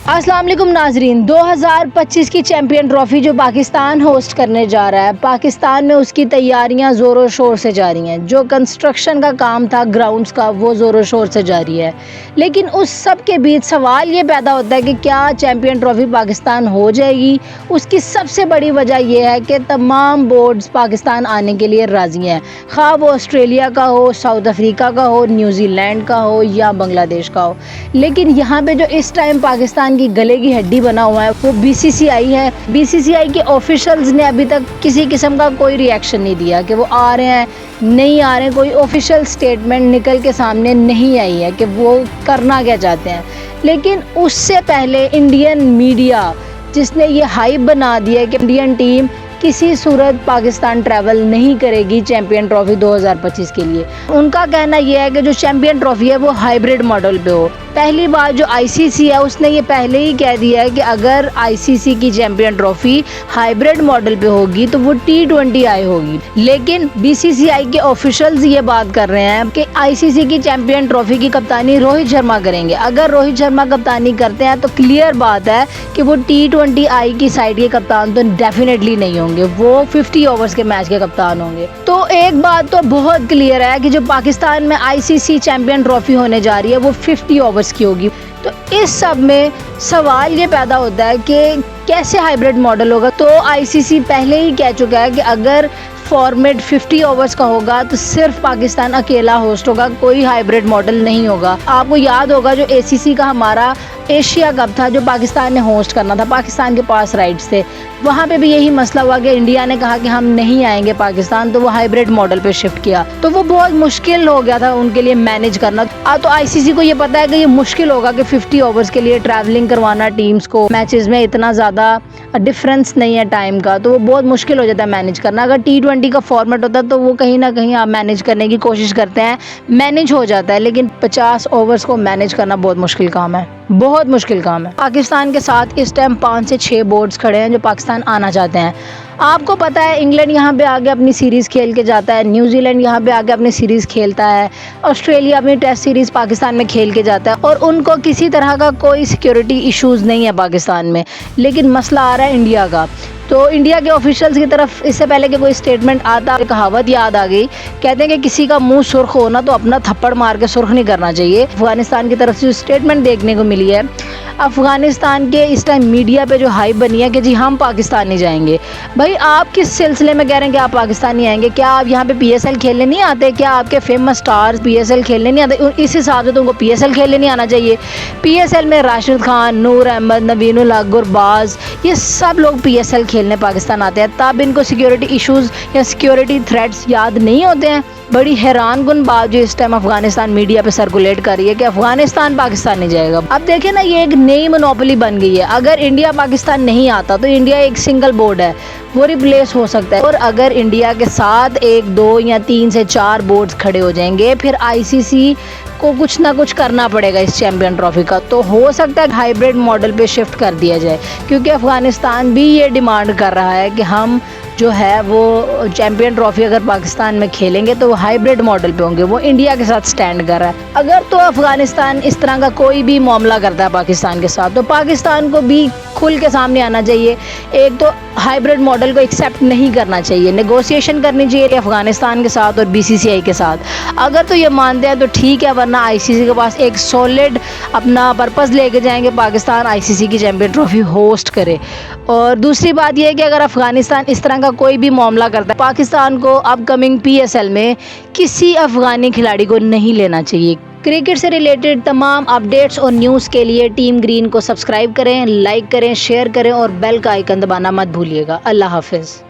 अस्सलाम वालेकुम नाजरीन। 2025 की चैम्पियन ट्रॉफ़ी जो पाकिस्तान होस्ट करने जा रहा है, पाकिस्तान में उसकी तैयारियां ज़ोरों शोर से जारी हैं। जो कंस्ट्रक्शन का काम था ग्राउंड्स का, वो ज़ोरों शोर से जारी है। लेकिन उस सब के बीच सवाल ये पैदा होता है कि क्या चैम्पियन ट्रॉफ़ी पाकिस्तान हो जाएगी। उसकी सबसे बड़ी वजह यह है कि तमाम बोर्ड्स पाकिस्तान आने के लिए राज़ी हैं, खा वो ऑस्ट्रेलिया का हो, साउथ अफ्रीका का हो, न्यूजीलैंड का हो या बांग्लादेश का हो। लेकिन यहाँ पे जो इस टाइम पाकिस्तान की गले की हड्डी बना हुआ है वो बीसीसीआई है। बीसीसीआई के ऑफिशियल्स ने अभी तक किसी किस्म का कोई रिएक्शन नहीं दिया कि वो आ रहे हैं नहीं आ रहे हैं। कोई ऑफिशियल स्टेटमेंट निकल के सामने नहीं आई है कि वो करना क्या चाहते हैं। लेकिन उससे पहले इंडियन मीडिया जिसने ये हाइप बना दिया है कि इंडियन टीम किसी सूरत पाकिस्तान ट्रैवल नहीं करेगी चैम्पियन ट्रॉफ़ी 2025 के लिए। उनका कहना यह है कि जो चैम्पियन ट्रॉफ़ी है वो हाइब्रिड मॉडल पे हो। पहली बार जो आईसीसी है उसने ये पहले ही कह दिया है कि अगर आईसीसी की चैम्पियन ट्रॉफ़ी हाइब्रिड मॉडल पे होगी तो वो T20I होगी। लेकिन बीसीसीआई के ऑफिशियल्स ये बात कर रहे हैं कि आईसीसी की चैम्पियन ट्रॉफ़ी की कप्तानी रोहित शर्मा करेंगे। अगर रोहित शर्मा कप्तानी करते हैं तो क्लियर बात है कि वो T20I की साइड के कप्तान तो डेफिनेटली नहीं होंगे, वो 50 ओवर्स के मैच के कप्तान होंगे। तो एक बात तो बहुत क्लियर है कि जो पाकिस्तान में आईसीसी चैम्पियन ट्रॉफ़ी होने जा रही है वो 50 ओवर्स की होगी। तो इस सब में सवाल ये पैदा होता है कि कैसे हाइब्रिड मॉडल होगा। तो आईसीसी पहले ही कह चुका है कि अगर फॉर्मेट 50 ओवर्स का होगा तो सिर्फ पाकिस्तान अकेला होस्ट होगा, कोई हाइब्रिड मॉडल नहीं होगा। आपको याद होगा जो एसीसी का हमारा एशिया कप था जो पाकिस्तान ने होस्ट करना था, पाकिस्तान के पास राइट्स थे, वहाँ पे भी यही मसला हुआ कि इंडिया ने कहा कि हम नहीं आएंगे पाकिस्तान, तो वो हाइब्रिड मॉडल पे शिफ्ट किया। तो वो बहुत मुश्किल हो गया था उनके लिए मैनेज करना। तो आईसीसी को ये पता है कि ये मुश्किल होगा कि 50 ओवर्स के लिए ट्रैवलिंग करवाना टीम्स को, मैचेस में इतना ज़्यादा डिफरेंस नहीं है टाइम का, तो वो बहुत मुश्किल हो जाता है मैनेज करना। अगर T20 का फॉर्मेट होता तो वो कहीं ना कहीं आप मैनेज करने की कोशिश करते हैं, मैनेज हो जाता है। लेकिन 50 ओवर्स को मैनेज करना बहुत मुश्किल काम है, बहुत मुश्किल काम है। पाकिस्तान के साथ इस टाइम 5 से 6 बोर्ड्स खड़े हैं जो पाकिस्तान आना चाहते हैं। आपको पता है इंग्लैंड यहाँ पे आके अपनी सीरीज़ खेल के जाता है, न्यूजीलैंड यहाँ पे आके अपनी सीरीज़ खेलता है, ऑस्ट्रेलिया अपनी टेस्ट सीरीज़ पाकिस्तान में खेल के जाता है और उनको किसी तरह का कोई सिक्योरिटी इश्यूज़ नहीं है पाकिस्तान में। लेकिन मसला आ रहा है इंडिया का। तो इंडिया के ऑफिशियल्स की तरफ इससे पहले कि कोई स्टेटमेंट आता, कहावत याद आ गई, कहते हैं कि किसी का मुंह सुर्ख हो ना तो अपना थप्पड़ मार के सुर्ख नहीं करना चाहिए। अफगानिस्तान की तरफ से स्टेटमेंट देखने को मिली है, अफगानिस्तान के इस टाइम मीडिया पे जो हाइप बनी है कि जी हम पाकिस्तान नहीं जाएंगे। भाई आप किस सिलसिले में कह रहे हैं कि आप पाकिस्तान नहीं आएंगे? क्या आप यहाँ पे PSL खेलने नहीं आते? क्या आपके फेमस स्टार्स PSL खेलने नहीं आते? इस हिसाब से तो उनको PSL खेलने नहीं आना चाहिए। PSL में राशिद खान, नूर अहमद, नवीनुल हक, गुरबाज, ये सब लोग PSL खेलने पाकिस्तान आते हैं, तब इनको सिक्योरिटी इश्यूज़ या सिक्योरिटी थ्रेट्स याद नहीं होते हैं। बड़ी हैरान कुन बात जो इस टाइम अफगानिस्तान मीडिया पे सर्कुलेट कर रही है कि अफगानिस्तान पाकिस्तान नहीं जाएगा। अब देखें ना, ये एक नई मोनोपोली बन गई है। अगर इंडिया पाकिस्तान नहीं आता तो इंडिया एक सिंगल बोर्ड है, वो रिप्लेस हो सकता है। और अगर इंडिया के साथ 1, 2 या 3 से 4 बोर्ड्स खड़े हो जाएंगे, फिर आईसीसी को कुछ ना कुछ करना पड़ेगा इस चैम्पियन ट्रॉफ़ी का। तो हो सकता है हाइब्रिड मॉडल पे शिफ्ट कर दिया जाए, क्योंकि अफगानिस्तान भी ये डिमांड कर रहा है कि हम जो है वो चैम्पियन ट्रॉफ़ी अगर पाकिस्तान में खेलेंगे तो वो हाइब्रिड मॉडल पे होंगे। वो इंडिया के साथ स्टैंड कर रहा है। अगर तो अफगानिस्तान इस तरह का कोई भी मामला करता है पाकिस्तान के साथ, तो पाकिस्तान को भी खुल के सामने आना चाहिए। एक तो हाइब्रिड मॉडल को एक्सेप्ट नहीं करना चाहिए, नेगोशिएशन करनी चाहिए अफगानिस्तान के साथ और बीसीसीआई के साथ। अगर तो ये मानते हैं तो ठीक है, वरना आईसीसी के पास एक सॉलिड अपना पर्पस लेके जाएंगे, पाकिस्तान आईसीसी की चैम्पियन ट्रॉफ़ी होस्ट करे। और दूसरी बात यह है कि अगर अफगानिस्तान इस तरह का कोई भी मामला करता है, पाकिस्तान को अपकमिंग PSL में किसी अफगानी खिलाड़ी को नहीं लेना चाहिए। क्रिकेट से रिलेटेड तमाम अपडेट्स और न्यूज़ के लिए टीम ग्रीन को सब्सक्राइब करें, लाइक करें, शेयर करें और बेल का आइकन दबाना मत भूलिएगा। अल्लाह हाफिज़।